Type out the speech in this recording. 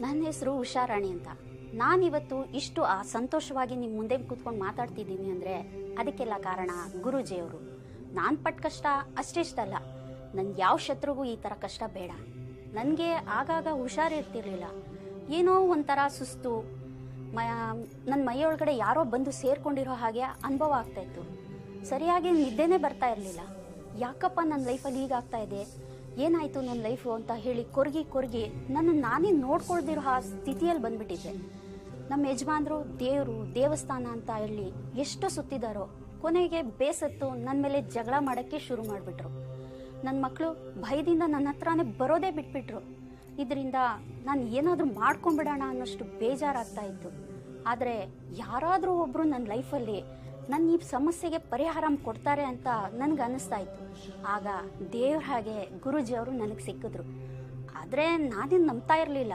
ನನ್ನ ಹೆಸರು ಉಷಾರಾಣಿ ಅಂತ. ನಾನಿವತ್ತು ಇಷ್ಟು ಸಂತೋಷವಾಗಿ ನಿಮ್ಮ ಮುಂದೆ ಕೂತ್ಕೊಂಡು ಮಾತಾಡ್ತಿದ್ದೀನಿ ಅಂದರೆ ಅದಕ್ಕೆಲ್ಲ ಕಾರಣ ಗುರೂಜಿಯವರು. ನಾನು ಪಟ್ಟ ಕಷ್ಟ ಅಷ್ಟಿಷ್ಟಲ್ಲ, ನನ್ಗೆ ಯಾವ ಶತ್ರುಗೂ ಈ ಥರ ಕಷ್ಟ ಬೇಡ. ನನಗೆ ಆಗಾಗ ಹುಷಾರಿರ್ತಿರ್ಲಿಲ್ಲ, ಏನೋ ಒಂಥರ ಸುಸ್ತು, ನನ್ನ ಮೈಯೊಳಗಡೆ ಯಾರೋ ಬಂದು ಸೇರ್ಕೊಂಡಿರೋ ಹಾಗೆ ಅನುಭವ ಆಗ್ತಾಯಿತ್ತು. ಸರಿಯಾಗಿ ನಿದ್ದೆನೇ ಬರ್ತಾ ಇರಲಿಲ್ಲ. ಯಾಕಪ್ಪ ನನ್ನ ಲೈಫಲ್ಲಿ ಹೀಗಾಗ್ತಾ ಇದೆ, ಏನಾಯಿತು ನನ್ನ ಲೈಫು ಅಂತ ಹೇಳಿ ಕೊರಗಿ ನನ್ನ ನಾನೇ ನೋಡ್ಕೊಳ್ದಿರೋ ಆ ಸ್ಥಿತಿಯಲ್ಲಿ ಬಂದ್ಬಿಟ್ಟಿದ್ದೆ. ನಮ್ಮ ಯಜಮಾನ್ರು ದೇವರು ದೇವಸ್ಥಾನ ಅಂತ ಹೇಳಿ ಎಷ್ಟು ಸುತ್ತಿದಾರೋ, ಕೊನೆಗೆ ಬೇಸತ್ತು ನನ್ನ ಮೇಲೆ ಜಗಳ ಮಾಡೋಕ್ಕೆ ಶುರು ಮಾಡಿಬಿಟ್ರು. ನನ್ನ ಮಕ್ಕಳು ಭಯದಿಂದ ನನ್ನ ಹತ್ರನೇ ಬರೋದೇ ಬಿಟ್ಬಿಟ್ರು. ಇದರಿಂದ ನಾನು ಏನಾದರೂ ಮಾಡ್ಕೊಂಬಿಡೋಣ ಅನ್ನೋಷ್ಟು ಬೇಜಾರಾಗ್ತಾ ಇತ್ತು. ಆದರೆ ಯಾರಾದರೂ ಒಬ್ಬರು ನನ್ನ ಲೈಫಲ್ಲಿ ನನ್ನ ಈ ಸಮಸ್ಯೆಗೆ ಪರಿಹಾರ ಕೊಡ್ತಾರೆ ಅಂತ ನನಗೆ ಅನ್ನಿಸ್ತಾ ಇತ್ತು. ಆಗ ದೇವ್ರ ಹಾಗೆ ಗುರೂಜಿಯವರು ನನಗೆ ಸಿಕ್ಕಿದ್ರು. ಆದರೆ ನಾನೇನು ನಂಬ್ತಾ ಇರಲಿಲ್ಲ.